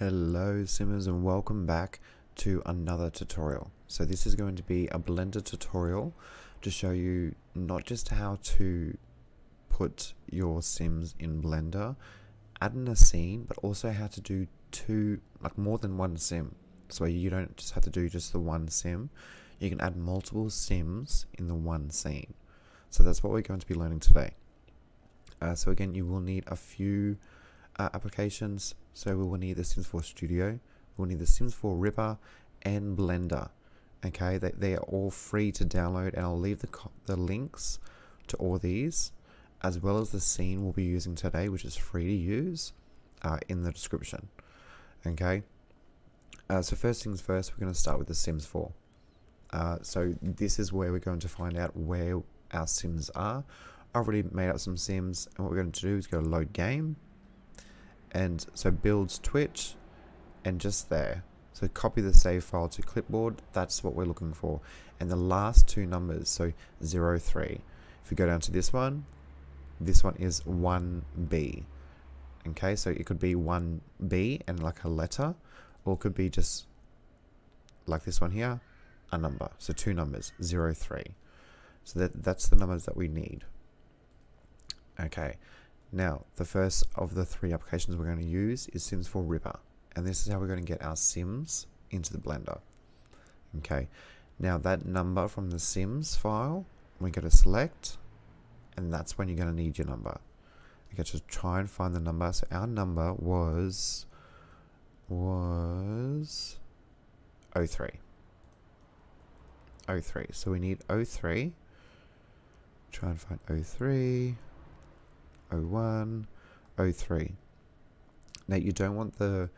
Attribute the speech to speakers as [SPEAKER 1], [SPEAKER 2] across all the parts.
[SPEAKER 1] Hello Simmers and welcome back to another tutorial. So this is going to be a Blender tutorial to show you not just how to put your Sims in Blender, add in a scene, but also how to do more than one Sim. So you don't just have to do just the one Sim, you can add multiple Sims in the one scene. So that's what we're going to be learning today. So again, you will need a few applications. So we will need the Sims 4 Studio, we'll need the Sims 4 Ripper and Blender. Okay, they are all free to download, and I'll leave the links to all these, as well as the scene we'll be using today, which is free to use, in the description. Okay, so first things first, we're going to start with the Sims 4. So this is where we're going to find out where our Sims are. I've already made up some Sims, and what we're going to do is go to load game, and so builds Twitch, and just there. So copy the save file to clipboard, that's what we're looking for. And the last two numbers, so 0, 3. If you go down to this one is 1B. Okay, so it could be 1B and like a letter, or it could be just like this one here, a number. So two numbers, 0, 3. So that's the numbers that we need. Okay. Now, the first of the three applications we're going to use is Sims 4 Ripper, and this is how we're going to get our Sims into the Blender. Okay, now that number from the Sims file, we're going to select, and that's when you're going to need your number. Okay, so try and find the number. So our number was 03. 03. So we need 03. Try and find 03. 01, 03. Now you don't want the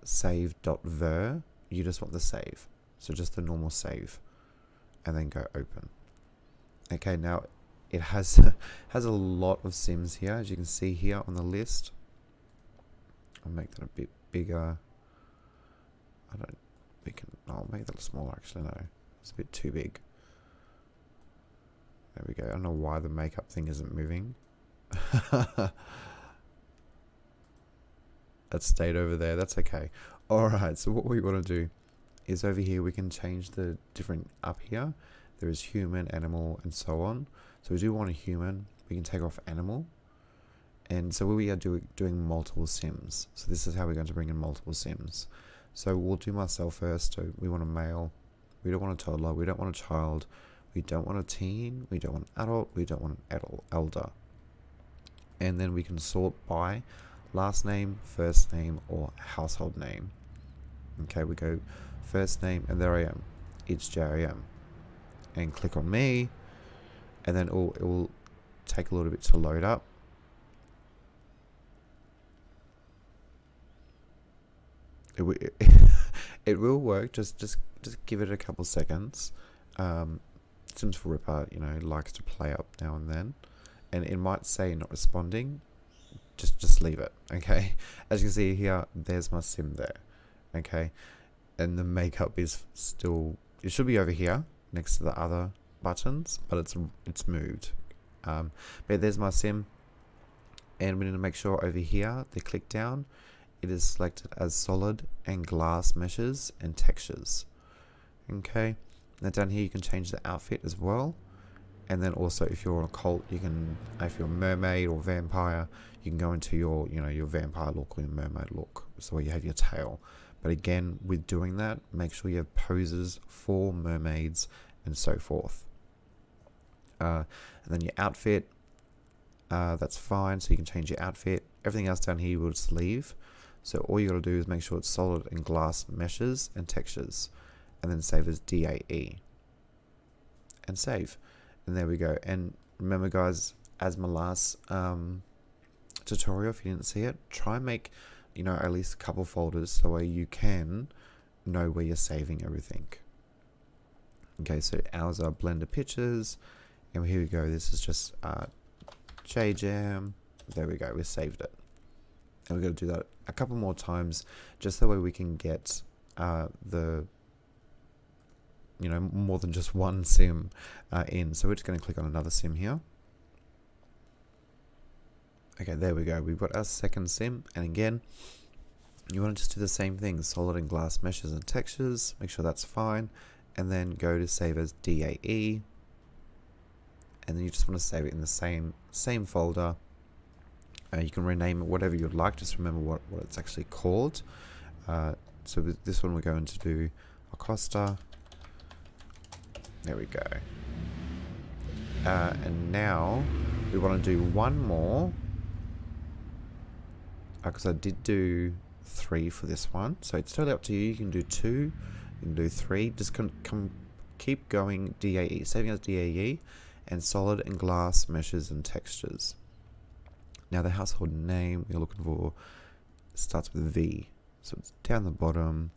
[SPEAKER 1] save.ver, you just want the save. So just the normal save, and then go open. Okay, now it has a lot of Sims here, as you can see here on the list. I'll make that a bit bigger. I'll make that smaller actually, no. It's a bit too big. There we go. I don't know why the makeup thing isn't moving. That stayed over there, that's okay. Alright, so what we want to do is over here we can change the different up here. There is human, animal, and so on. So we do want a human, we can take off animal. And so we are doing multiple Sims. So this is how we're going to bring in multiple Sims. So we'll do myself first. So we want a male, we don't want a toddler, we don't want a child, we don't want a teen, we don't want an adult, we don't want an elder. And then we can sort by last name, first name, or household name. Okay, we go first name, and there I am. It's JayJam. And click on me, and then it will take a little bit to load up. It will work. Just give it a couple seconds. Sims 4 Ripper, likes to play up now and then. And it might say not responding, just leave it, okay? As you can see here, there's my Sim there, okay? And the makeup is still, it should be over here next to the other buttons, but it's moved. But there's my Sim, and we need to make sure over here, the click down, it is selected as solid and glass meshes and textures, okay? Now down here you can change the outfit as well. And then also, if you're on a cult, you can, if you're a mermaid or vampire, you can go into your, your vampire look or your mermaid look. So where you have your tail. But again, with doing that, make sure you have poses for mermaids and so forth. And then your outfit, that's fine. So you can change your outfit. Everything else down here you will just leave. So all you got to do is make sure it's solid and glass meshes and textures, and then save as DAE. And save. And there we go. And remember guys, as my last tutorial, if you didn't see it, try and make at least a couple folders so where you can know where you're saving everything. Okay, so ours are Blender pictures, and here we go. This is just JayJam. There we go, we saved it. And we're going to do that a couple more times, just that way we can get more than just one Sim in. So we're just going to click on another Sim here. Okay, there we go. We've got our second Sim, and again, you want to just do the same thing, solid and glass meshes and textures, make sure that's fine, and then go to save as DAE, and then you just want to save it in the same folder. You can rename it whatever you'd like, just remember what it's actually called. So with this one we're going to do Acosta. There we go. And now we want to do one more, because I did do 3 for this one, so it's totally up to you. You can do 2, you can do 3, just keep going. DAE, saving as DAE, and solid and glass meshes and textures. Now the household name you're looking for starts with V, so it's down the bottom.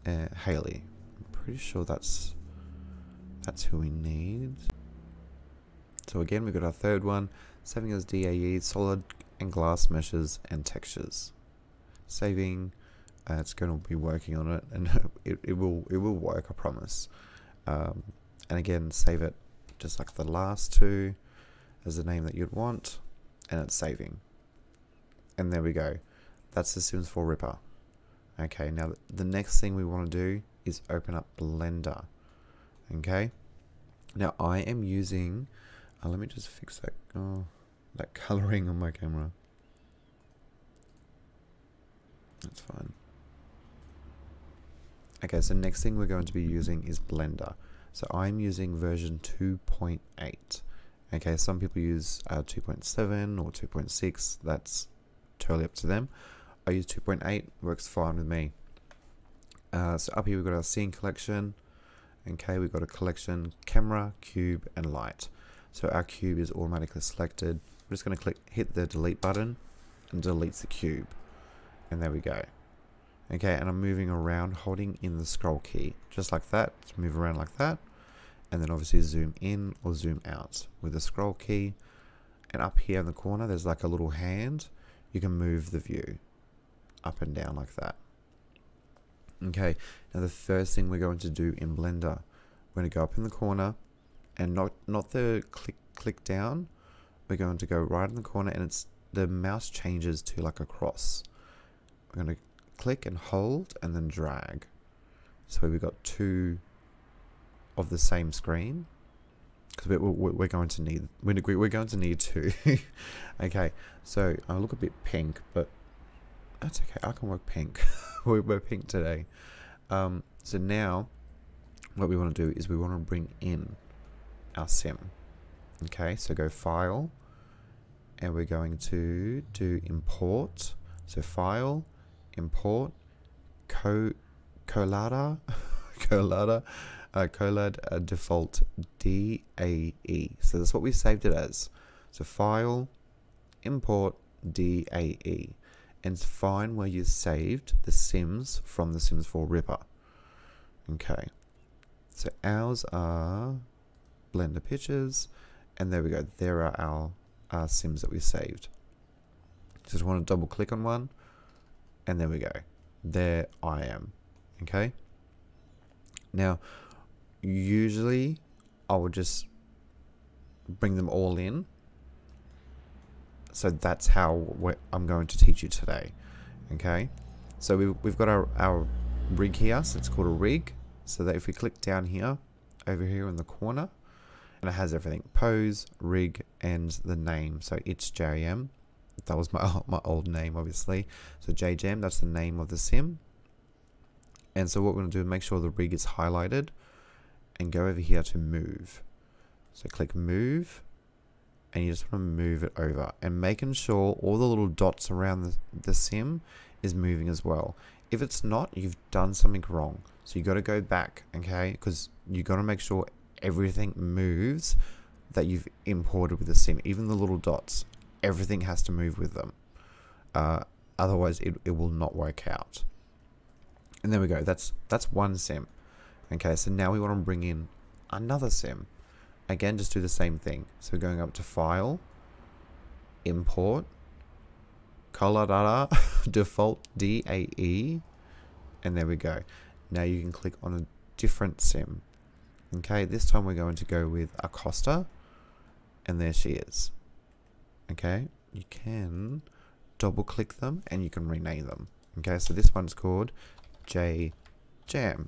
[SPEAKER 1] Haley, I'm pretty sure that's who we need. So again, we've got our third one, saving as DAE, solid and glass meshes and textures. Saving, it's going to be working on it, and it will work, I promise. And again, save it just like the last 2 as the name that you'd want, and it's saving. And there we go. That's the Sims 4 Ripper. Okay, now the next thing we want to do is open up Blender. Okay, now I am using, let me just fix that, that coloring on my camera. That's fine. Okay, so next thing we're going to be using is Blender. So I'm using version 2.8. Okay, some people use 2.7 or 2.6. That's totally up to them. I use 2.8, works fine with me. So up here we've got our scene collection. Okay, we've got a collection, camera, cube, and light. So our cube is automatically selected. We're just going to hit the delete button, and deletes the cube. And there we go. Okay, and I'm moving around holding in the scroll key, just like that. Just move around like that, and then obviously zoom in or zoom out with the scroll key. And up here in the corner there's like a little hand. You can move the view up and down like that. Okay, now the first thing we're going to do in Blender, we're going to go up in the corner, and not the click down. We're going to go right in the corner, and the mouse changes to like a cross. We're going to click and hold and then drag. So we've got 2 of the same screen, because we're going to need 2. Okay, so I look a bit pink, but that's okay. I can work pink. We're pink today. So now what we want to do is we want to bring in our sim. Okay, so go File, and we're going to do Import. So File, Import, Collada default DAE. So that's what we saved it as. So File, Import, DAE. And find where you saved the Sims from the Sims 4 Ripper. Okay, so ours are Blender pictures, and there we go. There are our Sims that we saved. Just want to double click on one, and there we go. There I am. Okay. Now, usually I would just bring them all in. So that's how I'm going to teach you today. Okay, so we've got our rig here, so it's called a rig. So that if we click down here, over here in the corner, and it has everything: pose, rig, and the name. So it's JayJam. That was my old name, obviously. So JayJam, that's the name of the sim. And so what we're going to do is make sure the rig is highlighted, and go over here to move. So click move, and you just want to move it over, and making sure all the little dots around the sim is moving as well. If it's not, you've done something wrong. So you got to go back, okay? Because you got to make sure everything moves that you've imported with the sim, even the little dots. Everything has to move with them. Otherwise, it will not work out. And there we go. That's one sim. Okay, so now we want to bring in another sim. Again, just do the same thing. So going up to File, Import, Collada default DAE, and there we go. Now you can click on a different sim. Okay, this time we're going to go with Acosta, and there she is. Okay, you can double click them and you can rename them. Okay, so this one's called JayJam.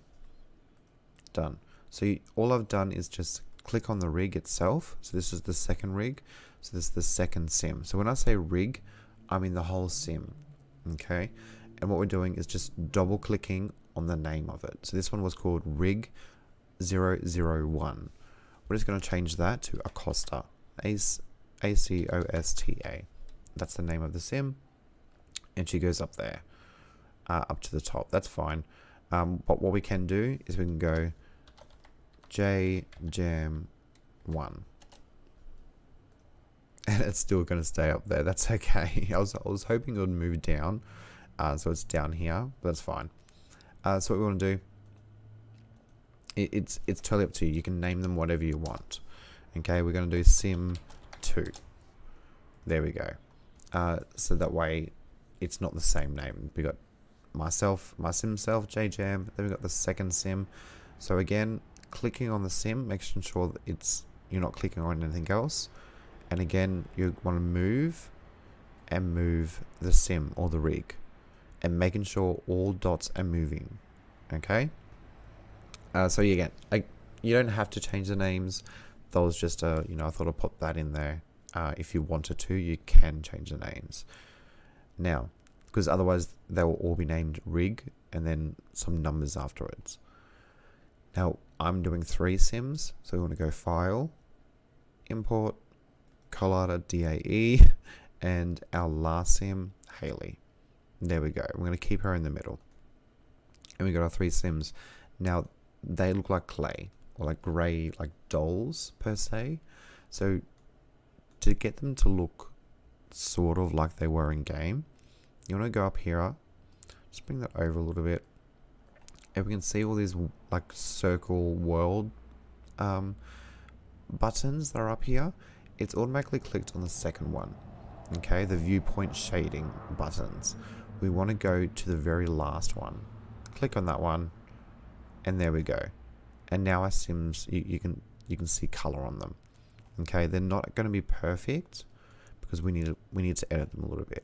[SPEAKER 1] Done. So all I've done is just click on the rig itself. So this is the second rig. So this is the second sim. So when I say rig, I mean the whole sim. Okay, and what we're doing is just double clicking on the name of it. So this one was called rig 001. We're just going to change that to Acosta. ACOSTA. That's the name of the sim, and she goes up there, up to the top. That's fine. But what we can do is we can go JayJam 1, and it's still going to stay up there. That's okay. I was hoping it would move down, so it's down here, but that's fine. So what we want to do, it's totally up to you. You can name them whatever you want. Okay, we're going to do sim 2. There we go. So that way it's not the same name. We got myself, my sim self, JayJam. Then we got the second sim. So again, clicking on the sim, making sure that you're not clicking on anything else. And again, you want to move the sim or the rig, and making sure all dots are moving. Okay. So again, you don't have to change the names. That was just I thought I'd put that in there. If you wanted to, you can change the names now, because otherwise they will all be named rig and then some numbers afterwards. Now I'm doing 3 sims, so we want to go file, import, Colada DAE, and our last sim, Haley. There we go. We're going to keep her in the middle, and we got our 3 sims. Now they look like clay, or like grey, like dolls per se. So to get them to look sort of like they were in game, you want to go up here, just bring that over a little bit, and we can see all these like circle world buttons that are up here. It's automatically clicked on the second one. Okay, the viewpoint shading buttons. We want to go to the very last one. Click on that one, and there we go. And now our sims, you can see color on them. Okay, they're not going to be perfect because we need to edit them a little bit.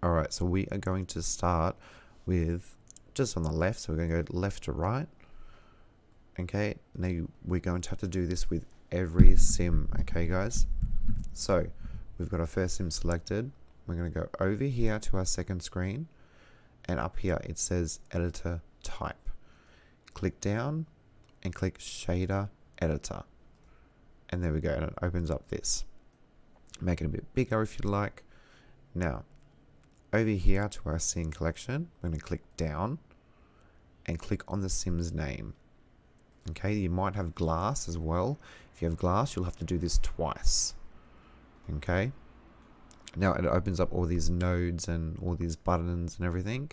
[SPEAKER 1] All right, so we are going to start with just on the left. So we're going to go left to right. Okay, now we're going to have to do this with every sim. Okay, guys. So we've got our first sim selected. We're going to go over here to our second screen, and up here it says editor type. Click down and click shader editor, and there we go, and it opens up this. Make it a bit bigger if you like. Now over here to our scene collection, we're going to click down and click on the sim's name. Okay, you might have glass as well. If you have glass, you'll have to do this twice. Okay, now it opens up all these nodes and all these buttons and everything.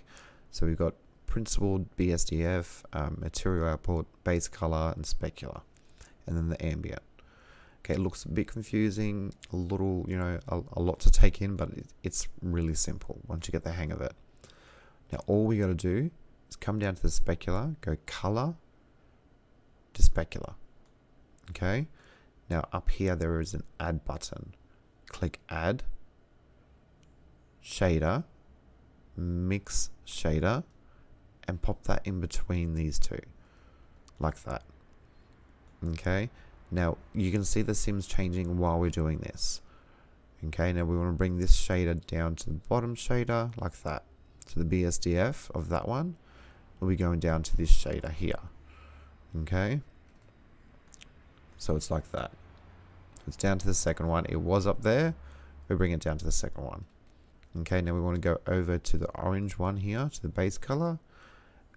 [SPEAKER 1] So we've got principled, BSDF, material output, base color, and specular, and then the ambient. Okay, it looks a bit confusing, a little, a lot to take in, but it's really simple once you get the hang of it. Now all we got to do is come down to the specular, go color to specular. Okay, now up here there is an add button. Click add, shader, mix shader, and pop that in between these two, like that. Okay, now you can see the sims changing while we're doing this. Okay, now we want to bring this shader down to the bottom shader, like that. So the BSDF of that one will be going down to this shader here. Okay, so it's like that. It's down to the second one. It was up there. We bring it down to the second one. Okay, now we want to go over to the orange one here, to the base color,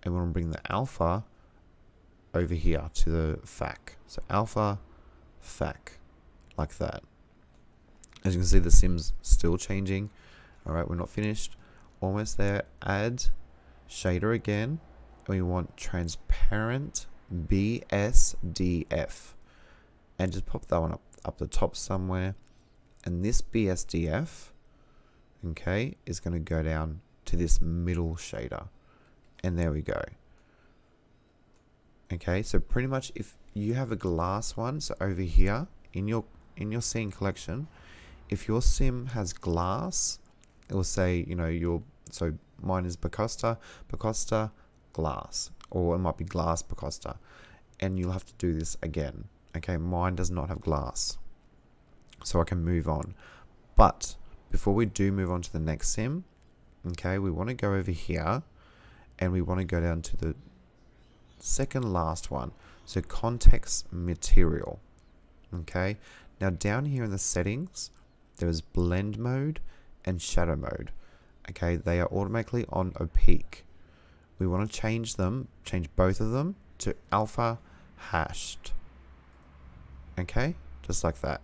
[SPEAKER 1] and we want to bring the alpha over here to the FAC. So alpha, FAC, like that. As you can see, the sim's still changing. All right, we're not finished. Almost there. Add shader again, and we want transparent BSDF, and just pop that one up the top somewhere. And this BSDF, okay, is going to go down to this middle shader, and there we go. Okay, so pretty much if you have a glass one, so over here in your scene collection, if your sim has glass, it will say, you know, so mine is Bacosta glass, or it might be glass Bacosta, and you'll have to do this again. Okay, mine does not have glass, so I can move on. But before we do move on to the next sim, okay, we want to go over here and we want to go down to the second last one, so context material. Okay, now down here in the settings there is blend mode and shadow mode. Okay, they are automatically on opaque. We want to change both of them to alpha hashed. Okay, just like that.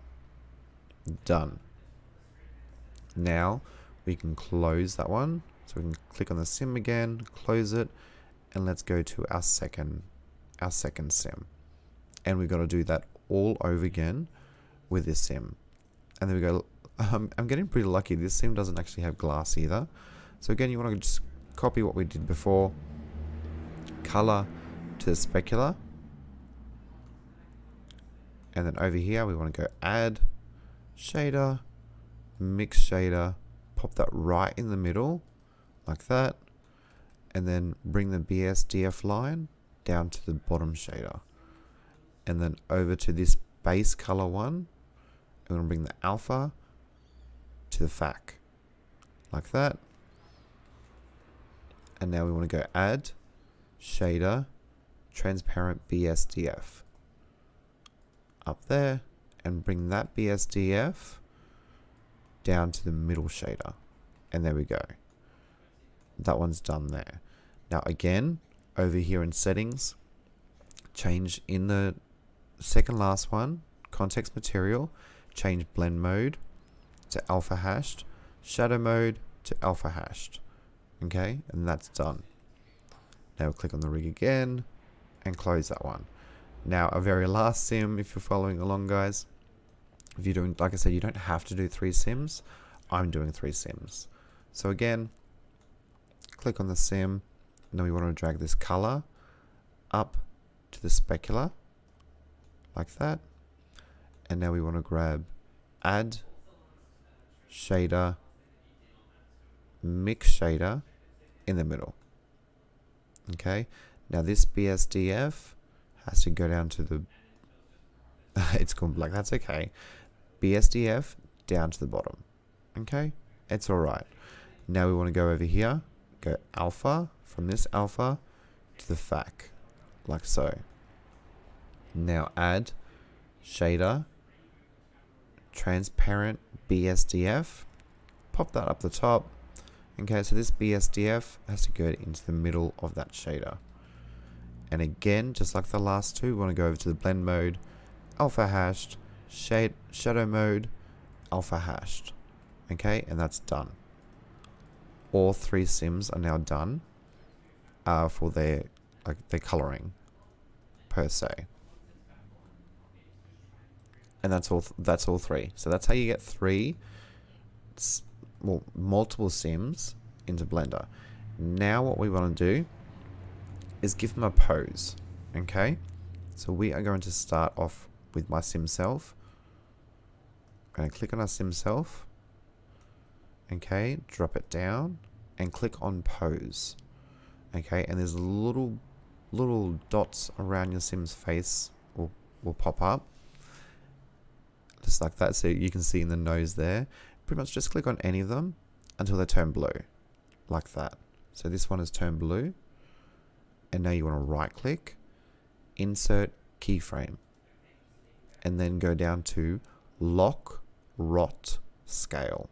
[SPEAKER 1] Done. Now we can close that one, so we can click on the sim again, close it, and let's go to our second sim, and we've got to do that all over again with this sim. And there we go. I'm getting pretty lucky. This sim doesn't actually have glass either. So again, you want to just copy what we did before, color to the specular, and then over here we want to go add shader, mix shader, pop that right in the middle like that, and then bring the BSDF line down to the bottom shader, and then over to this base color one, and we're going to bring the alpha to the FAC like that. And now we want to go add shader transparent BSDF up there, and bring that BSDF down to the middle shader, and there we go. That one's done there. Now again, over here in settings, change in the second last one, context material, change blend mode to alpha hashed, shadow mode to alpha hashed. Okay, and that's done. Now click on the rig again and close that one. Now a very last sim, if you're following along, guys. If you're doing, like I said, you don't have to do 3 sims. I'm doing 3 sims. So again, click on the sim. Now we want to drag this color up to the specular like that. And now we want to grab add shader, mix shader in the middle. Okay, now this BSDF has to go down to the it's gone black, that's okay. BSDF down to the bottom. Okay, it's alright. Now we want to go over here, go alpha, from this alpha to the FAC like so. Now add shader transparent BSDF, pop that up the top. Okay, so this BSDF has to go into the middle of that shader. And again, just like the last two, we want to go over to the blend mode, alpha hashed, shadow mode, alpha hashed. Okay, and that's done. All 3 sims are now done for their coloring per se. And that's all 3. So that's how you get 3 multiple sims into Blender. Now what we want to do is give them a pose. Okay, so we are going to start off with my sim self. I'm going to click on our sim self. Okay, drop it down and click on pose. Okay, and there's little dots around your sim's face will pop up just like that, so you can see in the nose there. Pretty much just click on any of them until they turn blue like that. So this one has turned blue, and now you want to right click, insert keyframe, and then go down to lock rot scale.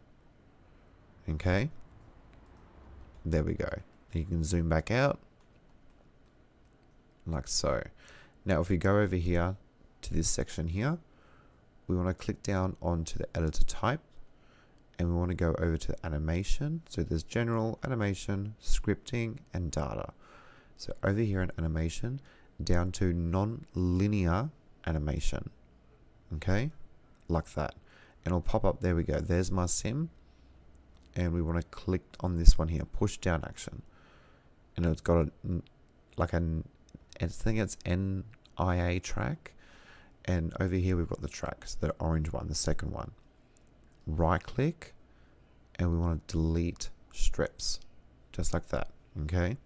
[SPEAKER 1] Okay, there we go. You can zoom back out like so. Now if we go over here to this section here, we want to click down onto the editor type, and we want to go over to animation. So there's general, animation, scripting, and data. So over here in animation, down to non-linear animation. Okay, like that. And it'll pop up, there we go. There's my sim. And we want to click on this one here, push down action. And it's got I think it's NIA track. And over here we've got the tracks, the orange one, the second one. Right click, and we want to delete strips, just like that. Okay,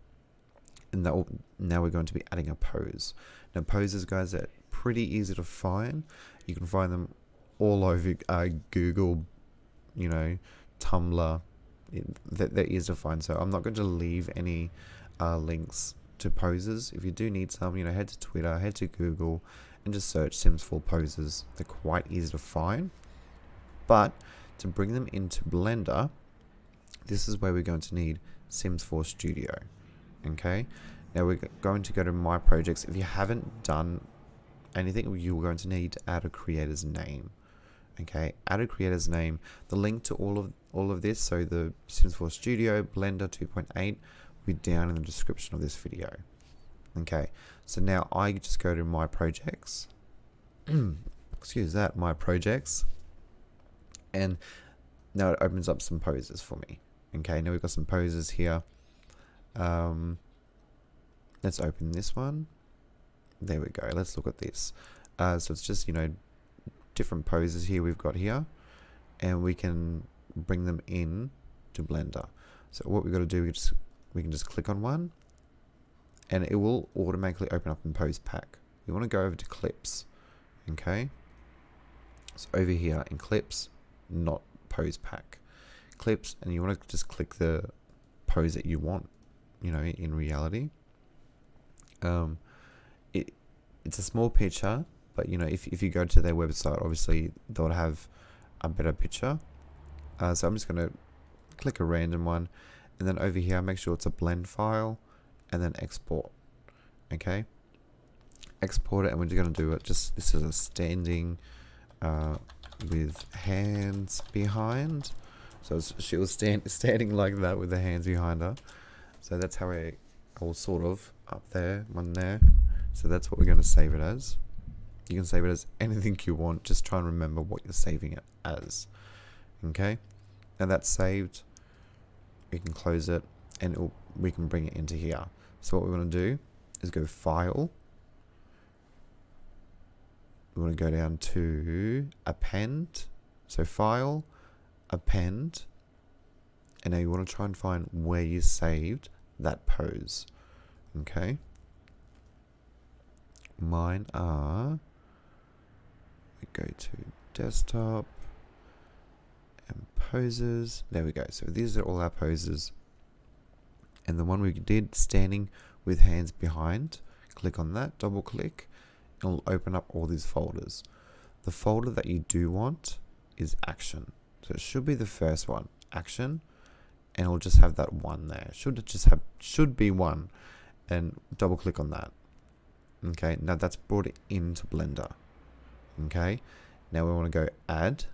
[SPEAKER 1] and that will, now we're going to be adding a pose. Now poses, guys, are pretty easy to find. You can find them all over Google, you know, Tumblr. They're easy to find, so I'm not going to leave any links to poses. If you do need some, you know, head to Twitter, head to Google, and just search Sims 4 poses. They're quite easy to find. But to bring them into Blender, this is where we're going to need Sims 4 Studio. Okay, now we're going to go to My Projects. If you haven't done anything, you're going to need to add a creator's name. Okay, add a creator's name. The link to all of this, so the Sims 4 Studio, Blender 2.8, will be down in the description of this video. Okay, so now I just go to My Projects. Excuse that, My Projects. And now it opens up some poses for me. Okay, now we've got some poses here. Let's open this one. There we go. Let's look at this. So it's just, you know, different poses here we've got here, and we can bring them in to Blender. So what we've got to do, we can just click on one, and it will automatically open up in Pose Pack. We want to go over to Clips. Okay, so over here in Clips, not Pose Pack, Clips, and you want to just click the pose that you want, you know, in reality. It's a small picture, but you know, if you go to their website, obviously they'll have a better picture. So I'm just going to click a random one, and then over here make sure it's a blend file, and then export. Okay, export it, and we're just going to do it just, this is a standing with hands behind. So she was standing like that with the hands behind her. So that's how I will sort of up there, one there. So that's what we're going to save it as. You can save it as anything you want. Just try and remember what you're saving it as. Okay, and that's saved. We can close it, and we can bring it into here. So what we're going to do is go File. We want to go down to Append. So File, Append, and now you want to try and find where you saved that pose. Okay, mine are, we go to Desktop and Poses. There we go. So these are all our poses, and the one we did standing with hands behind, click on that, double click, and it'll open up all these folders. The folder that you do want is Action, so it should be the first one, Action, and it'll just have that one there. Should be one, and double click on that. Okay, now that's brought it into Blender. Okay, now we want to go add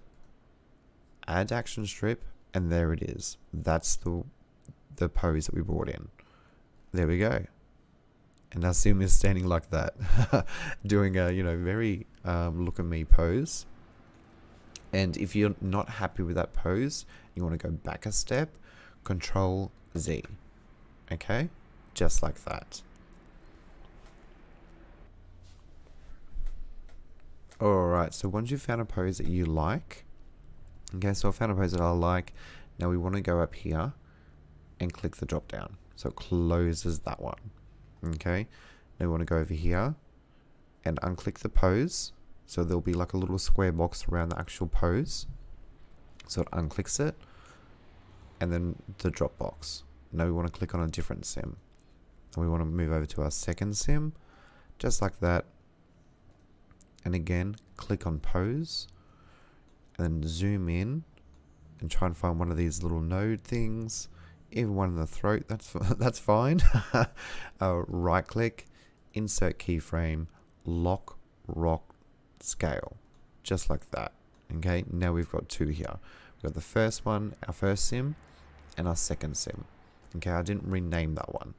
[SPEAKER 1] action strip, and there it is. That's the pose that we brought in. There we go. And our sim is standing like that, doing a, you know, very look at me pose. And if you're not happy with that pose, you want to go back a step, Control Z. Okay, just like that. Alright, so once you've found a pose that you like, okay, so I found a pose that I like. Now we want to go up here and click the drop down, so it closes that one. Okay, now we want to go over here and unclick the pose, so there'll be like a little square box around the actual pose, so it unclicks it, and then the drop box. Now we want to click on a different sim, and we want to move over to our second sim, just like that. And again, click on pose, and then zoom in and try and find one of these little node things, even one in the throat, that's fine. Right click, insert keyframe, lock rock scale, just like that. Okay, now we've got two here. We've got the first one, our first sim, and our second sim. Okay, I didn't rename that one.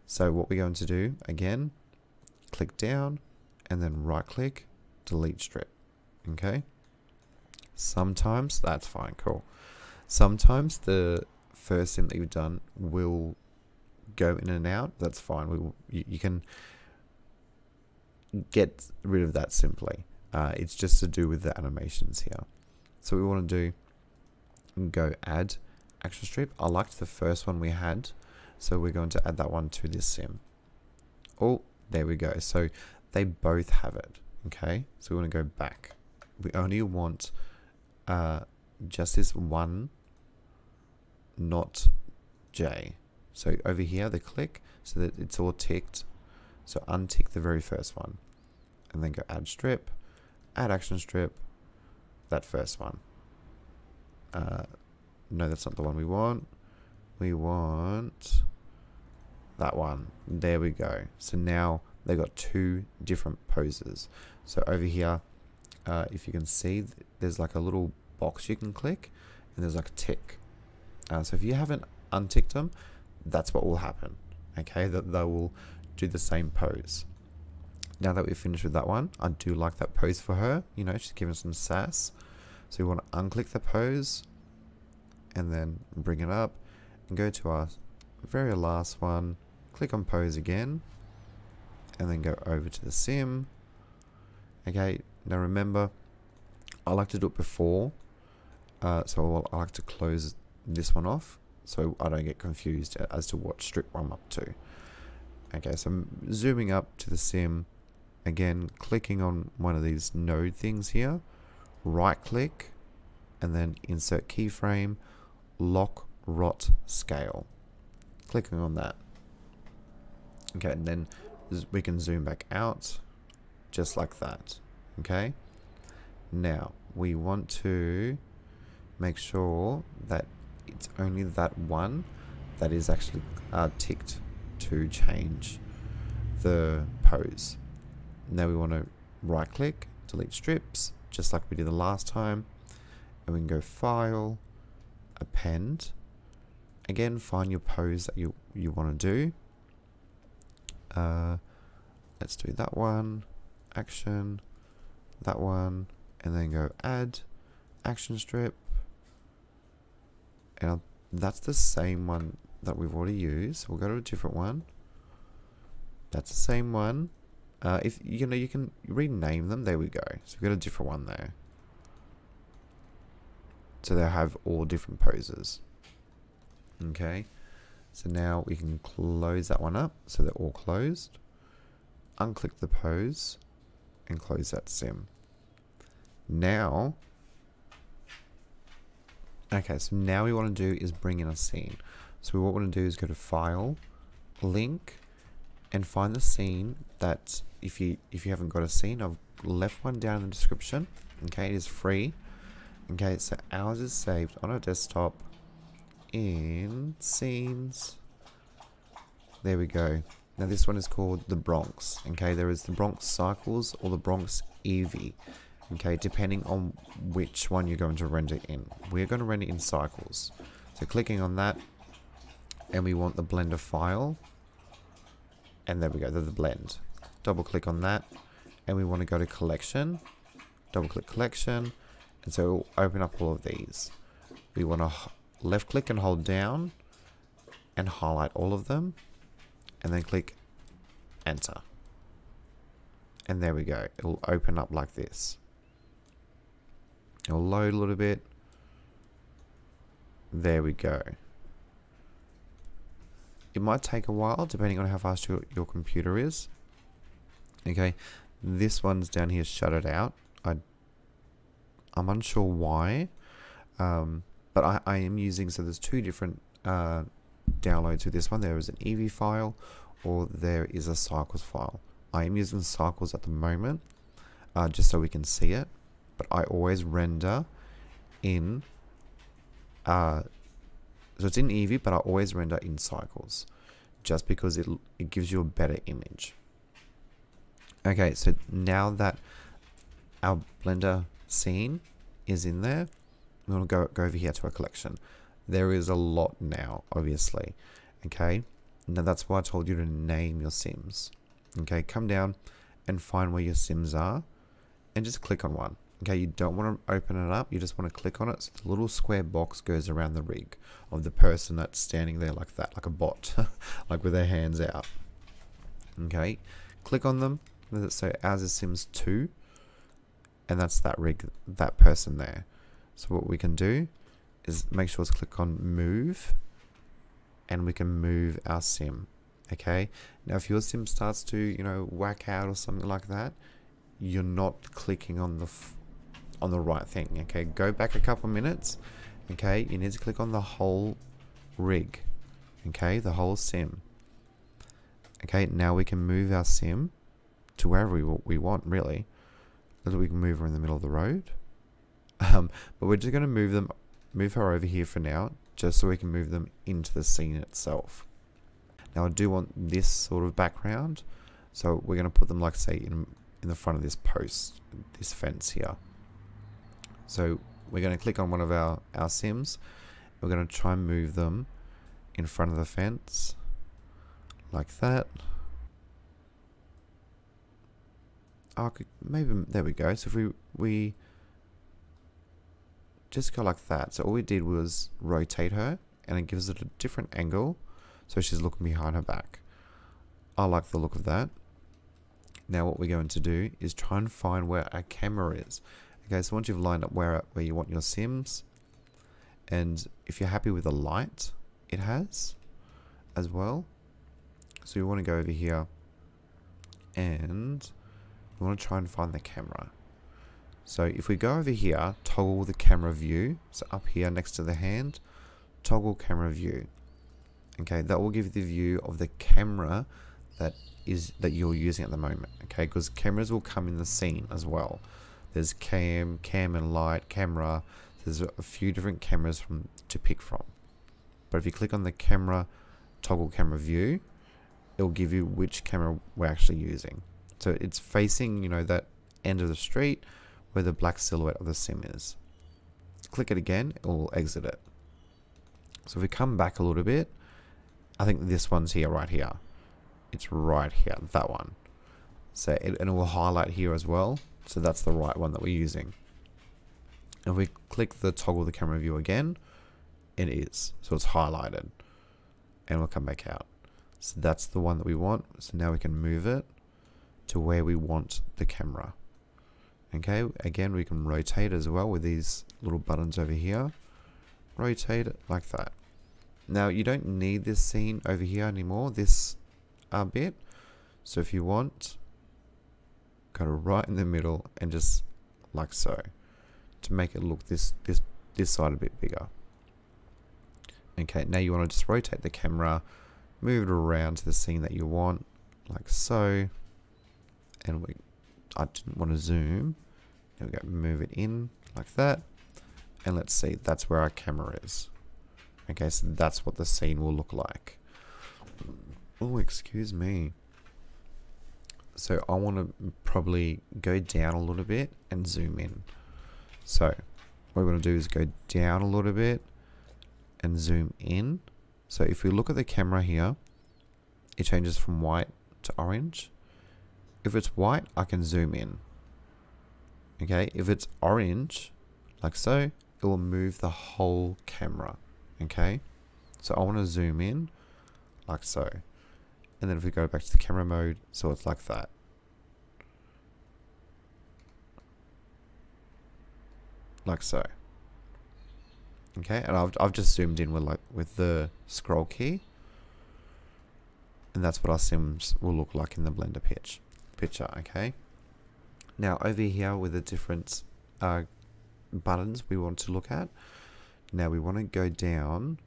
[SPEAKER 1] So what we're going to do, again, click down, and then right click, delete strip. Okay, sometimes that's fine, cool. Sometimes the first sim that you've done will go in and out. That's fine. You can get rid of that simply. It's just to do with the animations here. So what we want to do, go add action strip. I liked the first one we had, so we're going to add that one to this sim. Oh, there we go. So they both have it. Okay, so we want to go back. We only want just this one, not J. So over here, the click, so that it's all ticked. So untick the very first one, and then go add strip, add action strip, that first one. No, that's not the one we want. We want that one. There we go. So now they got two different poses. So over here, if you can see, there's like a little box you can click, and there's like a tick. So if you haven't unticked them, that's what will happen. Okay, that they will do the same pose. Now that we've finished with that one, I do like that pose for her. You know, she's giving some sass. So we want to unclick the pose, and then bring it up, and go to our very last one. Click on pose again, and then go over to the sim. Okay, now remember, I like to do it before, so I like to close this one off so I don't get confused as to what strip I'm up to. Okay, so I'm zooming up to the sim, again clicking on one of these node things here, right click, and then insert keyframe, lock rot scale. Clicking on that. Okay, and then we can zoom back out just like that. Okay, now we want to make sure that it's only that one that is actually ticked to change the pose. Now we want to right click, delete strips, just like we did the last time, and we can go file, append. Again, find your pose that you want to do. Let's do that one, action, that one, and then go add action strip. And that's the same one that we've already used. We'll go to a different one. That's the same one. If you know, you can rename them. There we go. So we've got a different one there. So they have all different poses. Okay. So now we can close that one up. So they're all closed. Unclick the pose and close that sim. Now, okay, so now we want to do is bring in a scene. So what we want to do is go to File, Link, and find the scene that if you haven't got a scene, I've left one down in the description. Okay, it is free. Okay, so ours is saved on our desktop in Scenes. There we go. Now this one is called the Bronx. Okay, there is the Bronx Cycles or the Bronx Eevee. Okay, depending on which one you're going to render in. We're going to render in cycles. So clicking on that, and we want the blender file, and there we go, the blend. Double click on that, and we want to go to collection. Double click collection, and so it'll open up all of these. We want to left click and hold down, and highlight all of them, and then click enter. And there we go. It'll open up like this. It'll load a little bit. There we go. It might take a while depending on how fast your computer is. Okay, this one's down here shuttered out. I'm unsure why, but I am using, so there's two different downloads with this one. There is an Eevee file, or there is a cycles file. I am using cycles at the moment, just so we can see it, but I always render in, so it's in Eevee, but I always render in cycles, just because it gives you a better image. Okay, so now that our Blender scene is in there, we want to go over here to our collection. There is a lot now, obviously. Okay, now that's why I told you to name your sims. Okay, come down and find where your sims are, and just click on one. Okay, you don't want to open it up, you just want to click on it, so the little square box goes around the rig of the person that's standing there like that, like a bot, like with their hands out. Okay, click on them, so ours is Sims 2, and that's that rig, that person there. So what we can do is make sure to click on move, and we can move our sim. Okay, now if your sim starts to, you know, whack out or something like that, you're not clicking on the right thing. Okay, go back a couple minutes. Okay, you need to click on the whole rig. Okay, the whole sim. Okay, now we can move our sim to wherever we want, really. We can move her in the middle of the road. But we're just going to move her over here for now, just so we can move them into the scene itself. Now I do want this sort of background, so we're going to put them, like, say, in the front of this post, this fence here. So we're going to click on one of our sims. We're going to try and move them in front of the fence, like that. Oh, maybe there we go. So if we just go like that. So all we did was rotate her, and it gives it a different angle, so she's looking behind her back. I like the look of that. Now what we're going to do is try and find where our camera is. Okay, so once you've lined up where you want your sims, and if you're happy with the light it has as well, so you want to go over here and we want to try and find the camera. So if we go over here, toggle the camera view, so up here next to the hand, toggle camera view. Okay, that will give you the view of the camera that you're using at the moment. Okay, because cameras will come in the scene as well. There's cam and light, camera. There's a few different cameras to pick from. But if you click on the camera, toggle camera view, it will give you which camera we're actually using. So it's facing, you know, that end of the street where the black silhouette of the sim is. Click it again, it will exit it. So if we come back a little bit, I think this one's here, right here. It's right here, that one. So and it will highlight here as well. So that's the right one that we're using. If we click the toggle the camera view again, it is. So it's highlighted. And we'll come back out. So that's the one that we want. So now we can move it to where we want the camera. Okay, again we can rotate as well with these little buttons over here. Rotate it like that. Now you don't need this scene over here anymore, this bit. So if you want, go to right in the middle and just like so, to make it look this side a bit bigger. Okay, now you want to just rotate the camera, move it around to the scene that you want, like so. And I didn't want to zoom. There we go, move it in like that. And let's see, that's where our camera is. Okay, so that's what the scene will look like. Oh, excuse me. So I want to probably go down a little bit and zoom in. So what we're going to do is go down a little bit and zoom in. So if we look at the camera here, it changes from white to orange. If it's white, I can zoom in. Okay, if it's orange, like so, it will move the whole camera. Okay, so I want to zoom in like so. And then if we go back to the camera mode, so it's like that. Like so. Okay, and I've just zoomed in with the scroll key. And that's what our sims will look like in the Blender picture, okay? Now over here with the different buttons we want to look at. Now we want to go down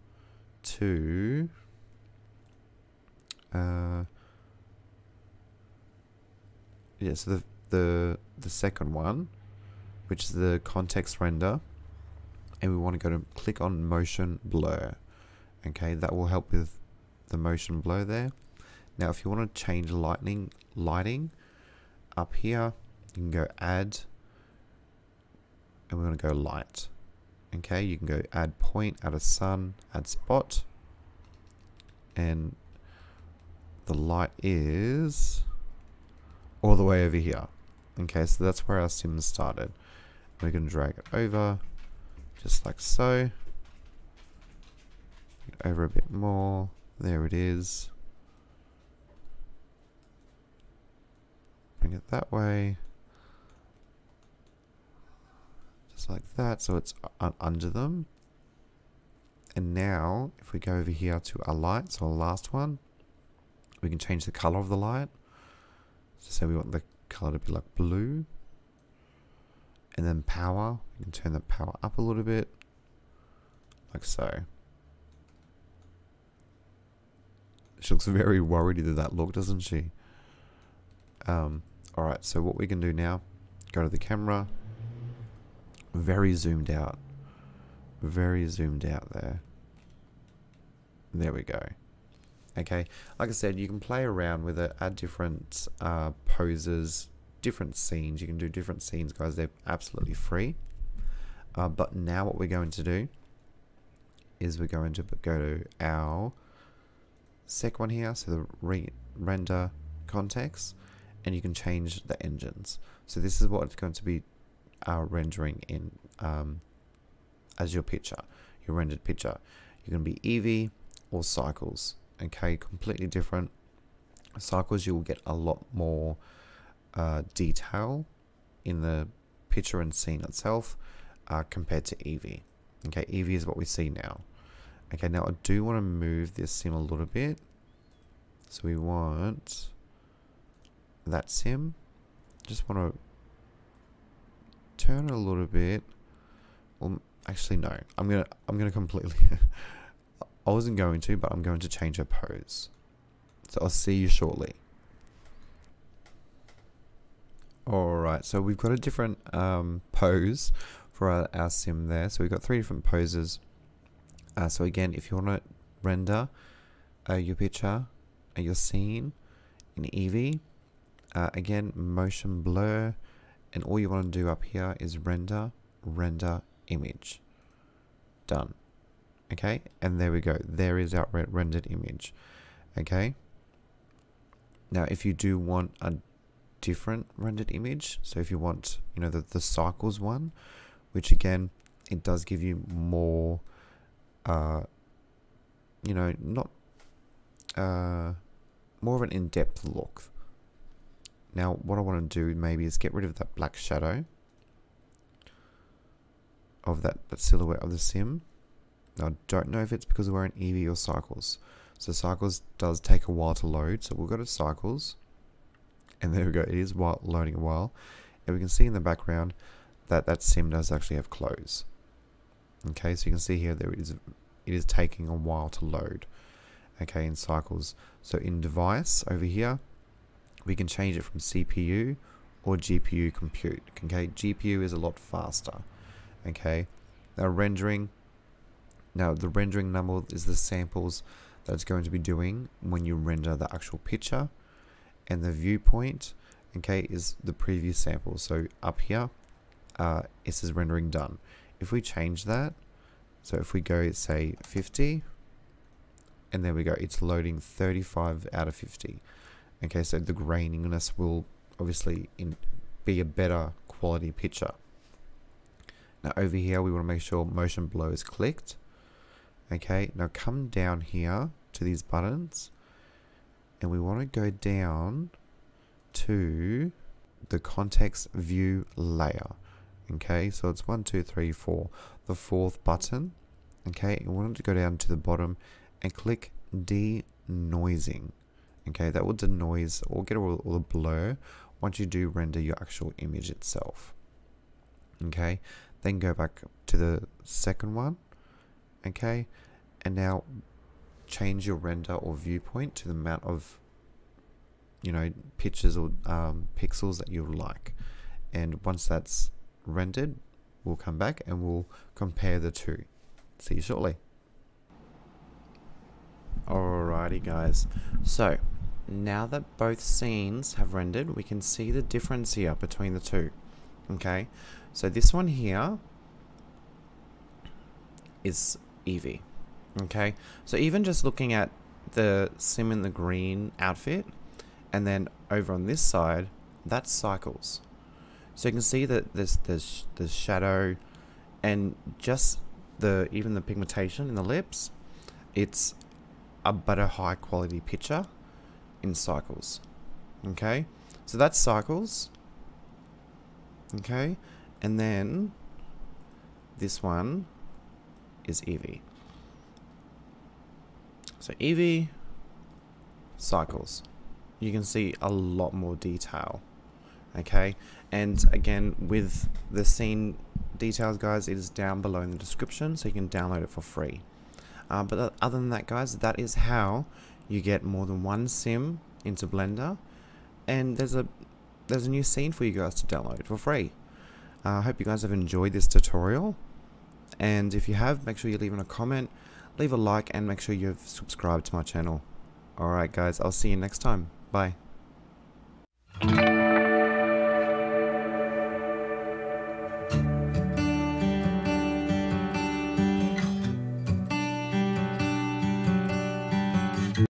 [SPEAKER 1] to yeah, so the second one, which is the context render, and we want to go to click on motion blur. Okay, that will help with the motion blur there. Now if you want to change lighting up here, you can go add, and we're going to go light. Okay, you can go add point, add a sun, add spot, and the light is all the way over here. Okay, so that's where our sim started. We're going to drag it over just like so. Over a bit more. There it is. Bring it that way. Just like that, so it's under them. And now if we go over here to our light, so our last one, we can change the color of the light. So say we want the color to be like blue. And then power, we can turn the power up a little bit, like so. She looks very worried with that look, doesn't she? Alright, so what we can do now, go to the camera, very zoomed out there. There we go. Okay, like I said, you can play around with it, add different poses, different scenes. You can do different scenes, guys. They're absolutely free. But now what we're going to do is we're going to go to our second one here, so the render context, and you can change the engines. So this is what it's going to be rendering in as your picture, your rendered picture. You're going to be Eevee or cycles. Okay, completely different. Cycles, you will get a lot more detail in the picture and scene itself compared to Eevee. Okay, Eevee is what we see now. Okay, now I do want to move this sim a little bit. So we want that sim. Just want to turn it a little bit. Well, actually no. I'm gonna completely I wasn't going to, but I'm going to change her pose. So I'll see you shortly. Alright, so we've got a different pose for our sim there. So we've got 3 different poses. So again, if you want to render your picture, your scene in Eevee, again, motion blur, and all you want to do up here is render image. Done. Okay, and there we go. There is our rendered image. Okay. Now, if you do want a different rendered image, so if you want, you know, the cycles one, which again, it does give you more, you know, not more of an in-depth look. Now, what I want to do maybe is get rid of that black shadow of that silhouette of the sim. Now, I don't know if it's because we're in Eevee or cycles. So cycles does take a while to load. So we'll go to cycles. And there we go. It is loading a while. And we can see in the background that that sim does actually have clothes. Okay, so you can see here it is taking a while to load. Okay, in cycles. So in device over here, we can change it from CPU or GPU compute. Okay, GPU is a lot faster. Okay, now rendering. Now the rendering number is the samples that it's going to be doing when you render the actual picture, and the viewpoint, okay, is the previous sample. So up here, it says rendering done. If we change that, so if we go say 50, and there we go, it's loading 35 out of 50. Okay, so the graininess will obviously be a better quality picture. Now over here, we want to make sure motion blur is clicked. Okay, now come down here to these buttons, and we want to go down to the context view layer. Okay, so it's 1, 2, 3, 4, the 4th button. Okay, and we want to go down to the bottom and click denoising. Okay, that will denoise or get all the blur once you do render your actual image itself. Okay, then go back to the second one. Okay, and now change your render or viewpoint to the amount of, you know, pictures or pixels that you like. And once that's rendered, we'll come back and we'll compare the two. See you shortly. Alrighty guys, so now that both scenes have rendered, we can see the difference here between the two. Okay, so this one here is Eevee. Okay, so even just looking at the sim in the green outfit, and then over on this side, that's cycles. So you can see that there's shadow, and just even the pigmentation in the lips, it's a better high quality picture in cycles. Okay, so that's cycles. Okay, and then this one is Eevee. So Eevee cycles. You can see a lot more detail. Okay, and again with the scene details, guys, it is down below in the description, so you can download it for free. But other than that, guys, that is how you get more than one sim into Blender, and there's a new scene for you guys to download for free. I hope you guys have enjoyed this tutorial, and if you have, make sure you leave a comment, leave a like, and make sure you've subscribed to my channel. Alright guys, I'll see you next time. Bye.